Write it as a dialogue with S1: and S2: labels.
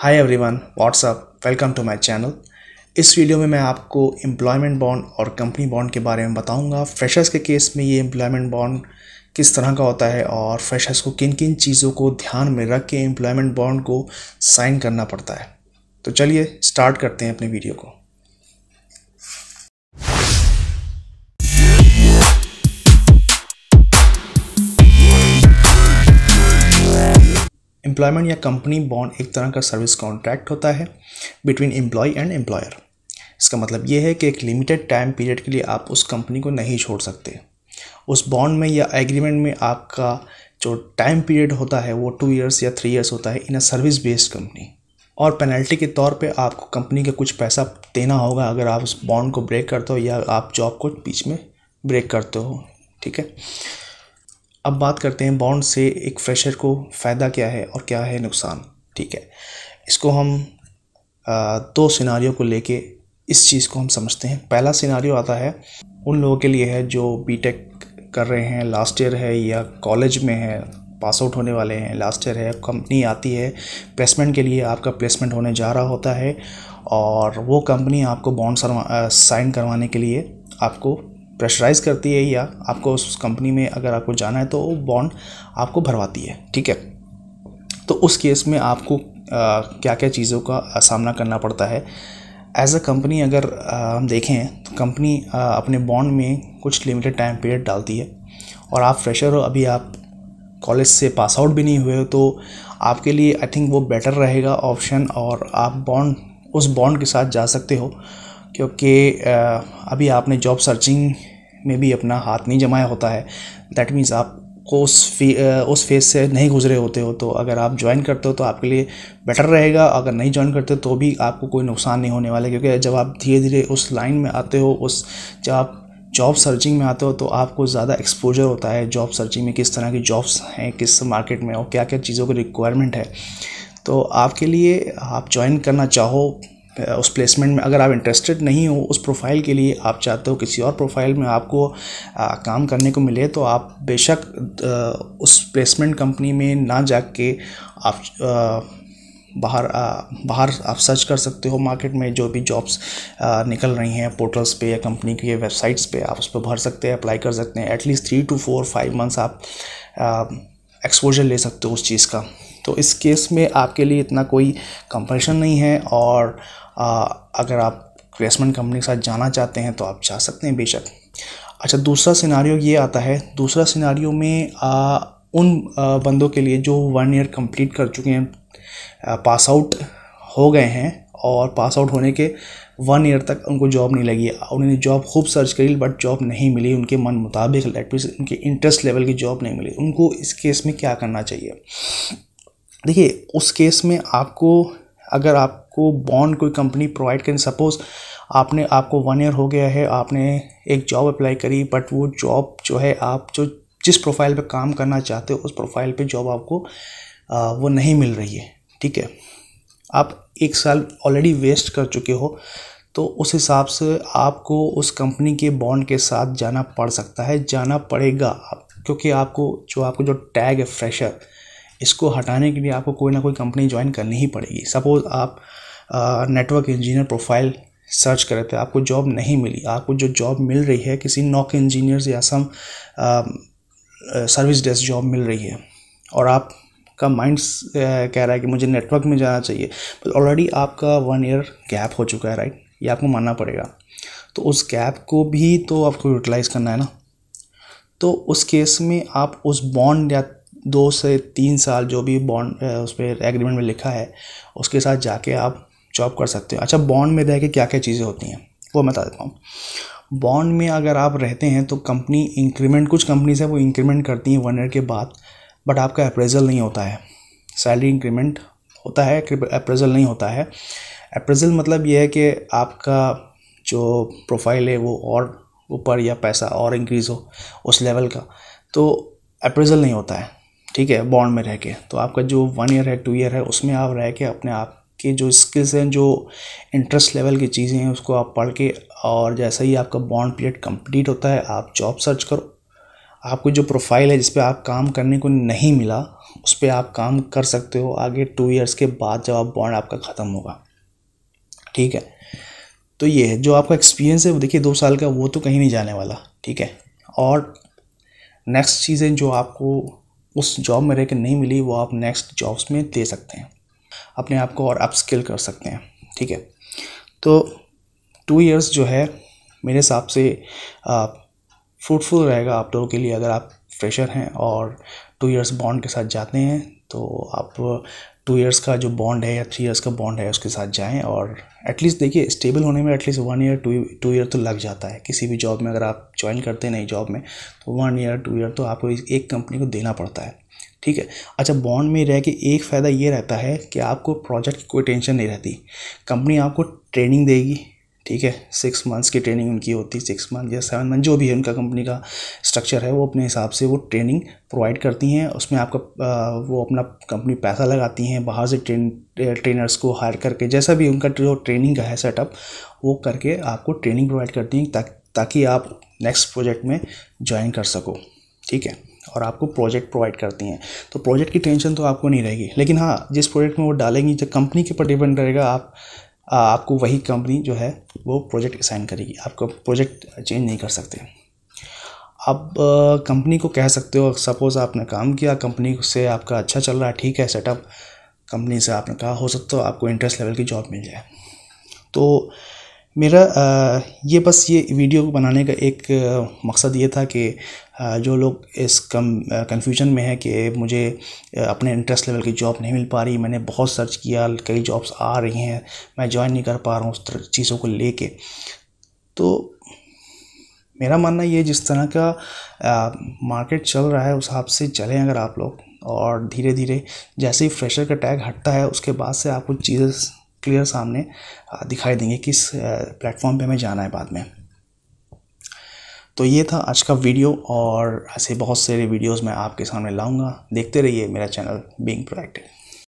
S1: Hi everyone, what's up, welcome to my channel. इस video में मैं आपको एम्प्लॉयमेंट बॉन्ड और कंपनी बॉन्ड के बारे में बताऊंगा। फ्रेशर्स के केस में ये एम्प्लॉयमेंट बॉन्ड किस तरह का होता है और फ्रेशर्स को किन किन चीज़ों को ध्यान में रख के एम्प्लॉयमेंट बॉन्ड को साइन करना पड़ता है। तो चलिए स्टार्ट करते हैं अपने वीडियो को। एम्प्लॉयमेंट या कंपनी बॉन्ड एक तरह का सर्विस कॉन्ट्रैक्ट होता है बिटवीन एम्प्लॉय एंड एम्प्लॉयर। इसका मतलब ये है कि एक लिमिटेड टाइम पीरियड के लिए आप उस कंपनी को नहीं छोड़ सकते। उस बॉन्ड में या एग्रीमेंट में आपका जो टाइम पीरियड होता है वो 2 इयर्स या 3 इयर्स होता है इन अ सर्विस बेस्ड कंपनी। और पेनल्टी के तौर पे आपको कंपनी का कुछ पैसा देना होगा अगर आप उस बॉन्ड को ब्रेक करते हो या आप जॉब को बीच में ब्रेक करते हो। ठीक है, अब बात करते हैं बॉन्ड से एक फ्रेशर को फ़ायदा क्या है और क्या है नुकसान। ठीक है, इसको हम 2 सिनारियो को लेके इस चीज़ को हम समझते हैं। पहला सिनारियो आता है उन लोगों के लिए है जो बीटेक कर रहे हैं, लास्ट ईयर है या कॉलेज में है, पास आउट होने वाले हैं, लास्ट ईयर है, कंपनी आती है प्लेसमेंट के लिए, आपका प्लेसमेंट होने जा रहा होता है और वो कंपनी आपको बॉन्ड साइन करवाने के लिए आपको प्रेशराइज़ करती है या आपको उस कंपनी में अगर आपको जाना है तो वो बॉन्ड आपको भरवाती है। ठीक है, तो उस केस में आपको क्या क्या चीज़ों का सामना करना पड़ता है। एज अ कंपनी अगर हम देखें तो कंपनी अपने बॉन्ड में कुछ लिमिटेड टाइम पीरियड डालती है और आप फ्रेशर हो, अभी आप कॉलेज से पास आउट भी नहीं हुए हो, तो आपके लिए आई थिंक वो बेटर रहेगा ऑप्शन और आप उस बॉन्ड के साथ जा सकते हो क्योंकि अभी आपने जॉब सर्चिंग में भी अपना हाथ नहीं जमाया होता है। दैट मीन्स आपको उस फेज़ से नहीं गुजरे होते हो, तो अगर आप ज्वाइन करते हो तो आपके लिए बेटर रहेगा। अगर नहीं ज्वाइन करते तो भी आपको कोई नुकसान नहीं होने वाला, क्योंकि जब आप धीरे धीरे उस लाइन में आते हो, जब आप जॉब सर्चिंग में आते हो तो आपको ज़्यादा एक्सपोजर होता है जॉब सर्चिंग में, किस तरह की जॉब्स हैं किस मार्केट में और क्या क्या चीज़ों की रिक्वायरमेंट है। तो आपके लिए आप ज्वाइन करना चाहो उस प्लेसमेंट में, अगर आप इंटरेस्टेड नहीं हो उस प्रोफाइल के लिए, आप चाहते हो किसी और प्रोफाइल में आपको काम करने को मिले, तो आप बेशक उस प्लेसमेंट कंपनी में ना जाके आप बाहर आप सर्च कर सकते हो। मार्केट में जो भी जॉब्स निकल रही हैं पोर्टल्स पे या कंपनी की वेबसाइट्स पे, आप उस पर भर सकते हैं, अप्लाई कर सकते हैं। एटलीस्ट 3 to 4-5 मंथ्स आप एक्सपोजर ले सकते हो उस चीज़ का। तो इस केस में आपके लिए इतना कोई कंपल्शन नहीं है और अगर आप प्लेसमेंट कंपनी के साथ जाना चाहते हैं तो आप जा सकते हैं बेशक। अच्छा, दूसरा सिनारियो ये आता है, दूसरा सिनारियो में उन बंदों के लिए जो 1 ईयर कंप्लीट कर चुके हैं, पास आउट हो गए हैं और पास आउट होने के 1 ईयर तक उनको जॉब नहीं लगी, उन्होंने जॉब खूब सर्च करी बट जॉब नहीं मिली उनके मन मुताबिक, उनके इंटरेस्ट लेवल की जॉब नहीं मिली। उनको इस केस में क्या करना चाहिए? देखिए, उस केस में अगर आपको बॉन्ड कोई कंपनी प्रोवाइड करें, सपोज़ आपको 1 ईयर हो गया है, आपने एक जॉब अप्लाई करी बट वो जॉब जो है आप जिस प्रोफाइल पे काम करना चाहते हो उस प्रोफाइल पे जॉब आपको वो नहीं मिल रही है। ठीक है, आप 1 साल ऑलरेडी वेस्ट कर चुके हो, तो उस हिसाब से आपको उस कंपनी के बॉन्ड के साथ जाना पड़ सकता है, जाना पड़ेगा, क्योंकि आपको जो टैग है फ्रेशर, इसको हटाने के लिए आपको कोई ना कोई कंपनी ज्वाइन करनी ही पड़ेगी। सपोज़ आप नेटवर्क इंजीनियर प्रोफाइल सर्च कर रहे थे, आपको जॉब नहीं मिली, आपको जो जॉब मिल रही है किसी नॉक इंजीनियर्स या सम सर्विस डेस्क जॉब मिल रही है और आपका माइंड कह रहा है कि मुझे नेटवर्क में जाना चाहिए, पर ऑलरेडी आपका 1 ईयर गैप हो चुका है, राइट? ये आपको मानना पड़ेगा। तो उस गैप को भी तो आपको यूटिलाइज़ करना है ना। तो उस केस में आप उस बॉन्ड या 2 से 3 साल जो भी बॉन्ड उस पर एग्रीमेंट में लिखा है उसके साथ जाके आप जॉब कर सकते हो। अच्छा, बॉन्ड में रह के क्या क्या चीज़ें होती हैं वो मैं बता देता हूँ। बॉन्ड में अगर आप रहते हैं तो कंपनी इंक्रीमेंट, कुछ कंपनीज है वो इंक्रीमेंट करती हैं 1 ईयर के बाद, बट आपका अप्रेजल नहीं होता है। सैलरी इंक्रीमेंट होता है, अप्रेजल नहीं होता है। अप्रेजल मतलब ये है कि आपका जो प्रोफाइल है वो और ऊपर या पैसा और इंक्रीज़ हो उस लेवल का, तो अप्रेजल नहीं होता है। ठीक है, बॉन्ड में रह के तो आपका जो 1 ईयर है 2 ईयर है उसमें आप रह के अपने आप के जो स्किल्स हैं, जो इंटरेस्ट लेवल की चीज़ें हैं उसको आप पढ़ के, और जैसे ही आपका बॉन्ड पीरियड कंप्लीट होता है आप जॉब सर्च करो। आपको जो प्रोफाइल है जिस पे आप काम करने को नहीं मिला उस पर आप काम कर सकते हो आगे 2 इयर्स के बाद जब आप बॉन्ड आपका ख़त्म होगा। ठीक है, तो ये है जो आपका एक्सपीरियंस है वो देखिए 2 साल का, वो तो कहीं नहीं जाने वाला। ठीक है, और नेक्स्ट चीज़ें जो आपको उस जॉब में रह के नहीं मिली वो आप नेक्स्ट जॉब्स में दे सकते हैं, अपने आप को और अपस्किल कर सकते हैं। ठीक है, तो 2 इयर्स जो है मेरे हिसाब से फ्रूटफुल रहेगा आप लोगों के लिए। अगर आप फ्रेशर हैं और 2 इयर्स बॉन्ड के साथ जाते हैं तो आप 2 इयर्स का जो बॉन्ड है या 3 इयर्स का बॉन्ड है उसके साथ जाएं। और एटलीस्ट देखिए स्टेबल होने में एटलीस्ट 1 ईयर 2 ईयर तो लग जाता है किसी भी जॉब में। अगर आप ज्वाइन करते हैं नई जॉब में तो 1 ईयर 2 ईयर तो आपको एक कंपनी को देना पड़ता है। ठीक है, अच्छा बॉन्ड में रह के एक फ़ायदा ये रहता है कि आपको प्रोजेक्ट की कोई टेंशन नहीं रहती। कंपनी आपको ट्रेनिंग देगी। ठीक है, 6 मंथ्स की ट्रेनिंग उनकी होती है, 6 मंथ या 7 मंथ जो भी है उनका कंपनी का स्ट्रक्चर है, वो अपने हिसाब से वो ट्रेनिंग प्रोवाइड करती हैं। उसमें आपका वो अपना कंपनी पैसा लगाती हैं, बाहर से ट्रेनर्स को हायर करके, जैसा भी उनका जो ट्रेनिंग का है सेटअप वो करके आपको ट्रेनिंग प्रोवाइड करती हैं ताकि आप नेक्स्ट प्रोजेक्ट में ज्वाइन कर सको। ठीक है, और आपको प्रोजेक्ट प्रोवाइड करती हैं, तो प्रोजेक्ट की टेंशन तो आपको नहीं रहेगी। लेकिन हाँ, जिस प्रोजेक्ट में वो डालेंगी जो कंपनी के ऊपर डिपेंड रहेगा, आपको वही कंपनी जो है वो प्रोजेक्ट असाइन करेगी, आपको प्रोजेक्ट चेंज नहीं कर सकते। अब कंपनी को कह सकते हो, सपोज़ आपने काम किया, कंपनी से आपका अच्छा चल रहा है, ठीक है सेटअप, कंपनी से आपने कहा हो सकता है आपको इंटरेस्ट लेवल की जॉब मिल जाए। तो मेरा ये बस ये वीडियो बनाने का एक मकसद ये था कि जो लोग इस कन्फ्यूजन में है कि मुझे अपने इंटरेस्ट लेवल की जॉब नहीं मिल पा रही, मैंने बहुत सर्च किया, कई जॉब्स आ रही हैं, मैं ज्वाइन नहीं कर पा रहा हूँ उस तरह चीज़ों को लेके, तो मेरा मानना ये जिस तरह का मार्केट चल रहा है उस हिसाब से चलें अगर आप लोग, और धीरे धीरे जैसे ही फ्रेशर का टैग हटता है उसके बाद से आपको चीज़ें क्लियर सामने दिखाई देंगे किस प्लेटफॉर्म पे हमें जाना है बाद में। तो ये था आज का वीडियो, और ऐसे बहुत सारे वीडियोस मैं आपके सामने लाऊंगा। देखते रहिए मेरा चैनल बीइंग प्रोएक्टिव।